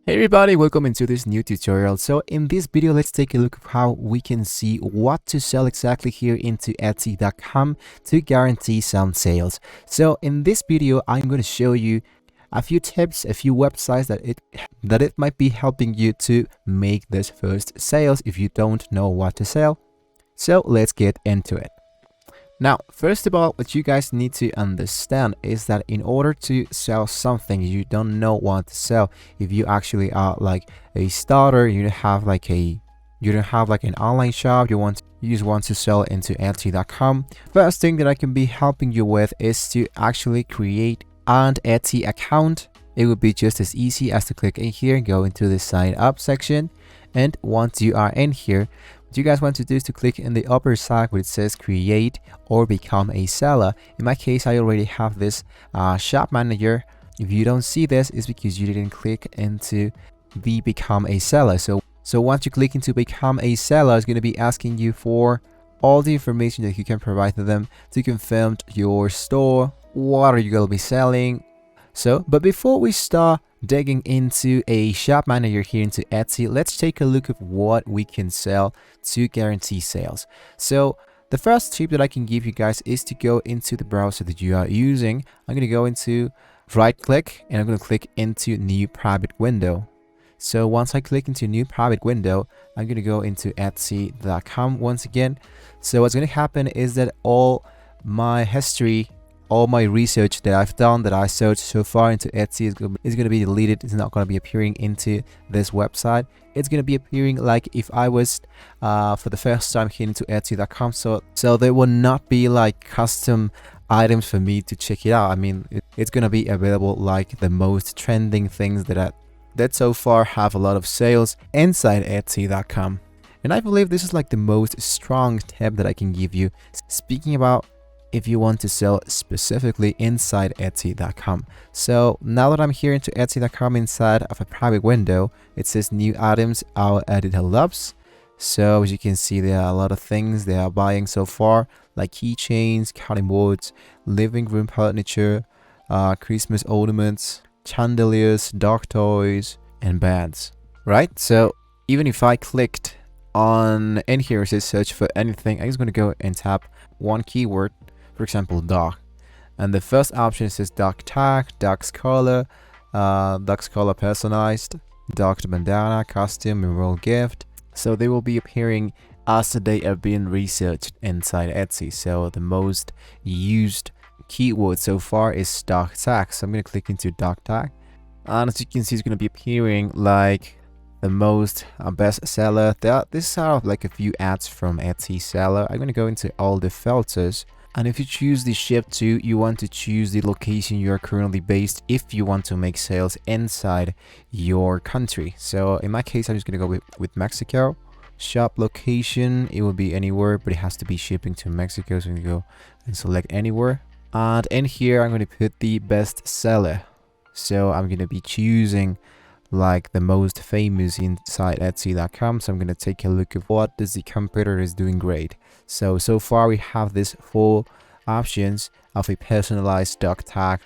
Hey everybody, welcome into this new tutorial. So in this video, let's take a look at how we can see what to sell exactly here into Etsy.com to guarantee some sales. So in this video, I'm going to show you a few tips, a few websites that it might be helping you to make this first sales if you don't know what to sell. So let's get into it. Now, first of all, what you guys need to understand is that in order to sell something, you don't know what to sell. If you actually are like a starter, you don't have like an online shop, you just want to sell into Etsy.com. First thing that I can be helping you with is to actually create an Etsy account. It would be just as easy as to click in here, go into the sign up section, and once you are in here, what you guys want to do is to click in the upper side where it says create or become a seller. In my case, I already have this shop manager. If you don't see this, it's because you didn't click into the become a seller. So once you click into become a seller, it's going to be asking you for all the information that you can provide to them to confirm your store, what are you going to be selling. But before we start digging into a shop manager here into Etsy, let's take a look at what we can sell to guarantee sales. So the first tip that I can give you guys is to go into the browser that you are using. I'm going to go into right click and I'm going to click into new private window. So once I click into new private window, I'm going to go into Etsy.com once again. So what's going to happen is that all my history, all my research that I've done, that I searched so far into Etsy is going to be deleted. It's not going to be appearing into this website. It's going to be appearing like if I was for the first time here into Etsy.com. So there will not be like custom items for me to check it out. I mean, it's going to be available like the most trending things that so far have a lot of sales inside Etsy.com. And I believe this is like the most strong tip that I can give you. Speaking about if you want to sell specifically inside Etsy.com. So now that I'm here into Etsy.com inside of a private window, it says new items our editor loves. So as you can see, there are a lot of things they are buying so far, like keychains, cutting boards, living room furniture, Christmas ornaments, chandeliers, dog toys, and beds, right? So even if I clicked on in here, it says search for anything, I'm just going to go and tap one keyword. For example, dog, and the first option says dog tag, dog's color personalized, dog bandana, costume, memorial gift. So they will be appearing as they are being researched inside Etsy. So the most used keyword so far is dog tag. So I'm going to click into dog tag, and as you can see, it's going to be appearing like the most best seller. This are like a few ads from Etsy seller. I'm going to go into all the filters. And if you choose the ship to, you want to choose the location you are currently based if you want to make sales inside your country. So in my case, I'm just going to go with Mexico. Shop location, it will be anywhere, but it has to be shipping to Mexico. So I'm going to go and select anywhere. And in here, I'm going to put the best seller. So I'm going to be choosing like the most famous inside Etsy.com. So I'm going to take a look at what does the competitor is doing great. So far we have these 4 options of a personalized dog tag,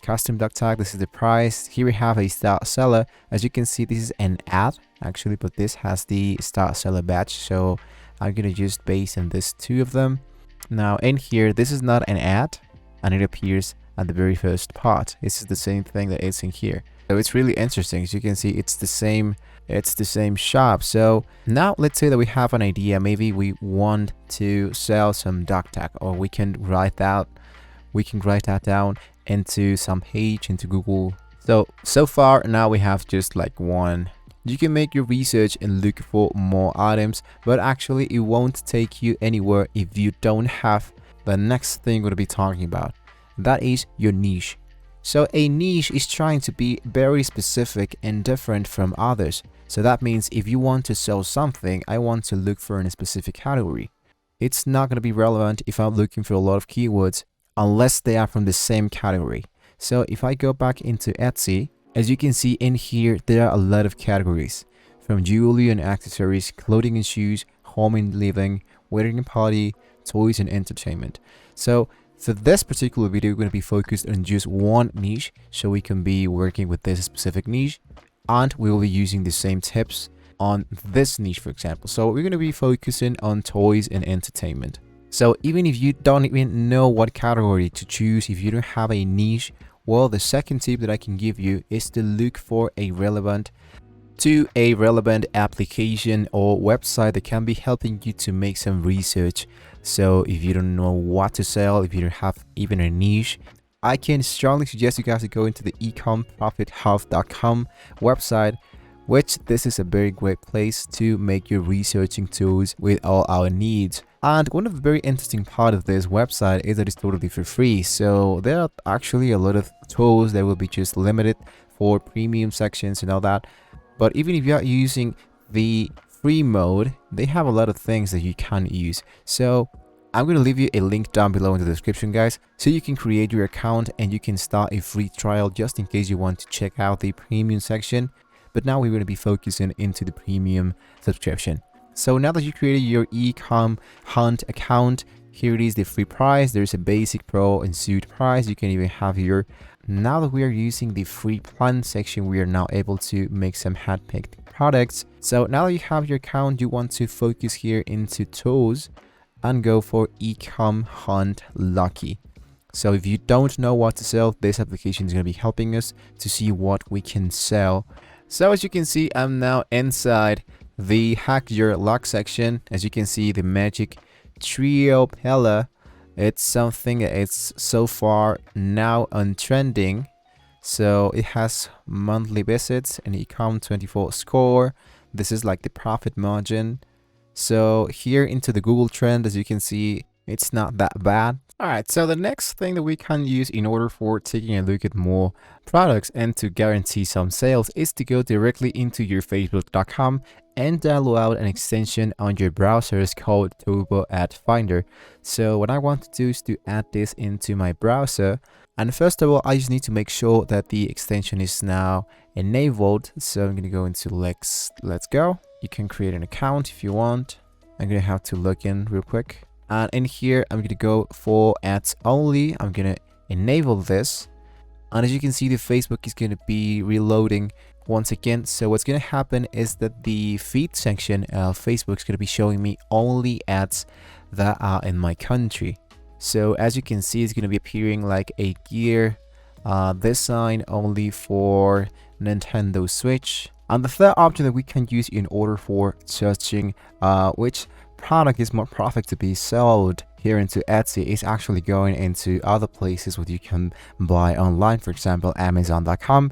custom dog tag. This is the price. Here we have a start seller. As you can see, this is an ad actually, but this has the start seller badge. So I'm going to just base on this 2 of them. Now in here, this is not an ad, and it appears at the very first part. This is the same thing that it's in here. So it's really interesting. As you can see, it's the same shop. So now let's say that we have an idea. Maybe we want to sell some dog tag, or we can write that down into some page into Google. So far now we have just like one. You can make your research and look for more items, but actually it won't take you anywhere if you don't have the next thing we're going to be talking about. That is your niche. So a niche is trying to be very specific and different from others. So that means if you want to sell something, I want to look for in a specific category. It's not going to be relevant if I'm looking for a lot of keywords unless they are from the same category. So if I go back into Etsy, as you can see in here, there are a lot of categories, from jewelry and accessories, clothing and shoes, home and living, wedding and party, toys and entertainment. So for this particular video, we're going to be focused on just one niche, so we can be working with this specific niche. and we will be using the same tips on this niche, for example. So we're going to be focusing on toys and entertainment. So even if you don't even know what category to choose, if you don't have a niche, well, the second tip that I can give you is to look for a relevant application or website that can be helping you to make some research. So if you don't know what to sell, if you don't have even a niche, I can strongly suggest you guys to go into the ecomprofithub.com website, which this is a very great place to make your researching tools with all our needs. And one of the very interesting part of this website is that it's totally for free. So there are actually a lot of tools that will be just limited for premium sections and all that. But even if you are using the free mode, they have a lot of things that you can use. So I'm going to leave you a link down below in the description, guys, so you can create your account and you can start a free trial just in case you want to check out the premium section. But now we're going to be focusing into the premium subscription. So now that you created your Ecom Hunt account, here it is, the free price. There's a basic, pro, and suit price. You can even have your. Now that we are using the free plan section, we are now able to make some hand-picked products. So now that you have your account, you want to focus here into tools and go for Ecom Hunt Lucky. So if you don't know what to sell, this application is going to be helping us to see what we can sell. So as you can see, I'm now inside the Hack Your Luck section. As you can see, the Magic Trio Pella, it's something that it's so far now on trending. So it has monthly visits, an Ecom 24 score. This is like the profit margin. So here into the Google trend, as you can see, it's not that bad. All right, so the next thing that we can use in order for taking a look at more products and to guarantee some sales is to go directly into your facebook.com and download out an extension on your browsers called Turbo Ad Finder. So what I want to do is to add this into my browser. And first of all, I just need to make sure that the extension is now enabled. So I'm going to go into Let's Go. You can create an account if you want. I'm going to have to log in real quick. And in here, I'm going to go for ads only. I'm going to enable this. And as you can see, the Facebook is going to be reloading once again. So what's going to happen is that the feed section of Facebook is going to be showing me only ads that are in my country. So as you can see, it's going to be appearing like a gear design only for Nintendo Switch. And the third option that we can use in order for searching which product is more profit to be sold here into Etsy is actually going into other places where you can buy online, for example Amazon.com.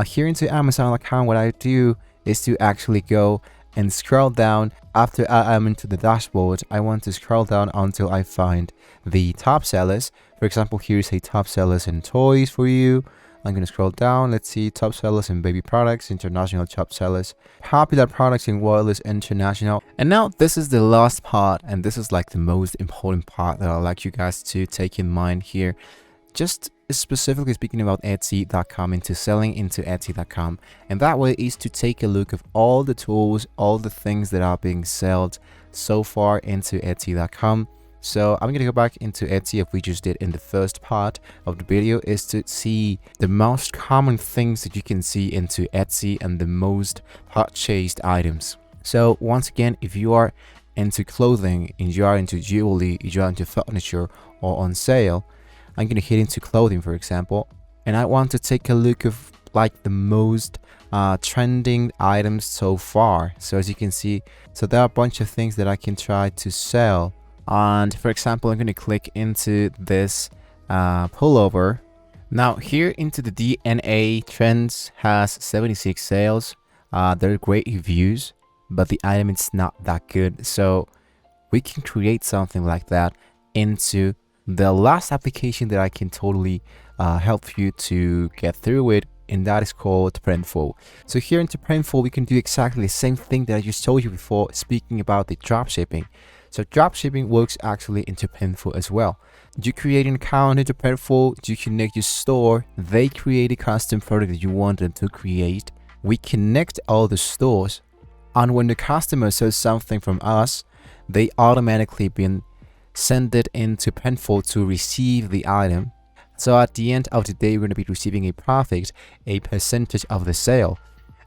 Here into Amazon.com, what I do is to actually go and scroll down. After I am into the dashboard, I want to scroll down until I find the top sellers. For example, here's a top sellers in toys for you. I'm going to scroll down. Let's see, top sellers in baby products, international top sellers, popular products in wireless, international. And now this is the last part, and this is like the most important part that I'd like you guys to take in mind here. Just specifically speaking about Etsy.com, into selling into Etsy.com. And that way is to take a look of all the tools, all the things that are being sold so far into Etsy.com. So I'm going to go back into Etsy, if we just did in the first part of the video, is to see the most common things that you can see into Etsy and the most purchased items. So once again, if you are into clothing, and you are into jewelry, if you are into furniture or on sale, I'm going to hit into clothing, for example, and I want to take a look of like the most trending items so far. So as you can see, so there are a bunch of things that I can try to sell. And for example, I'm going to click into this pullover. Now here into the DNA trends has 76 sales. They're great reviews, but the item is not that good. So we can create something like that into the last application that I can totally help you to get through it, and that is called Printful. So here into Printful, we can do exactly the same thing that I just told you before, speaking about the dropshipping. So dropshipping works actually into Printful as well. You create an account into Printful, you connect your store, they create a custom product that you want them to create. We connect all the stores, and when the customer says something from us, they automatically been send it into Printful to receive the item. So at the end of the day, we're going to be receiving a profit, a percentage of the sale.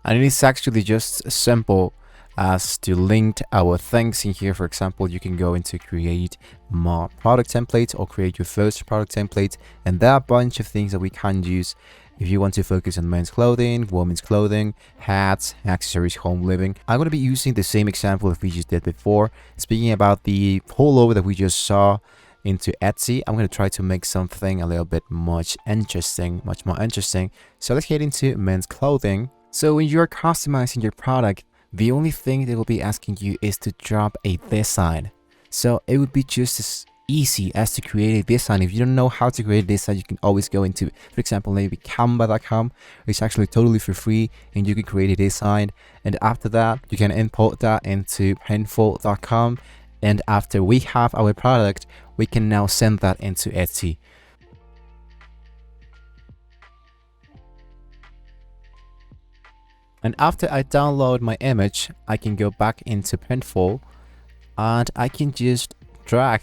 And it is actually just as simple as to link our things in here. For example, you can go into create more product templates or create your first product template, and there are a bunch of things that we can use if you want to focus on men's clothing, women's clothing, hats, accessories, home living. I'm going to be using the same example that we just did before. Speaking about the pullover that we just saw into Etsy, I'm going to try to make something a little bit much more interesting. So let's get into men's clothing. So when you're customizing your product, the only thing they will be asking you is to drop a design. So it would be just as easy as to create a design. If you don't know how to create a design, you can always go into, for example, maybe canva.com. It's actually totally for free and you can create a design. And after that, you can import that into printful.com. And after we have our product, we can now send that into Etsy. And after I download my image, I can go back into Printful and I can just drag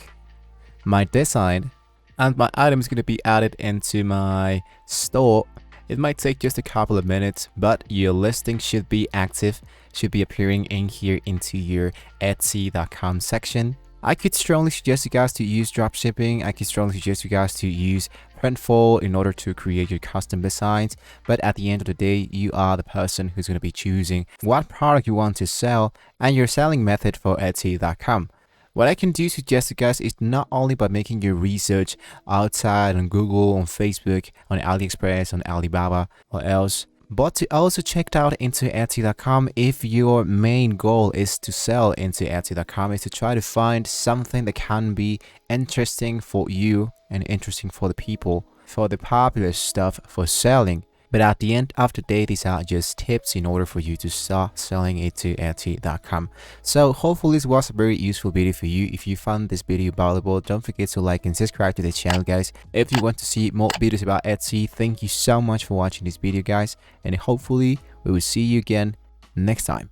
my design and my item is going to be added into my store. It might take just a couple of minutes, but your listing should be active, should be appearing in here into your Etsy.com section. I could strongly suggest you guys to use dropshipping. I could strongly suggest you guys to use Printful in order to create your custom designs. But at the end of the day, you are the person who's going to be choosing what product you want to sell and your selling method for Etsy.com. What I can do suggest you guys is not only by making your research outside on Google, on Facebook, on AliExpress, on Alibaba, or else, but to also check out into Etsy.com if your main goal is to sell into Etsy.com, is to try to find something that can be interesting for you and interesting for the people, for the popular stuff for selling. But at the end of the day, these are just tips in order for you to start selling it to Etsy.com. So hopefully this was a very useful video for you. If you found this video valuable, don't forget to like and subscribe to the channel, guys. If you want to see more videos about Etsy, thank you so much for watching this video, guys. And hopefully we will see you again next time.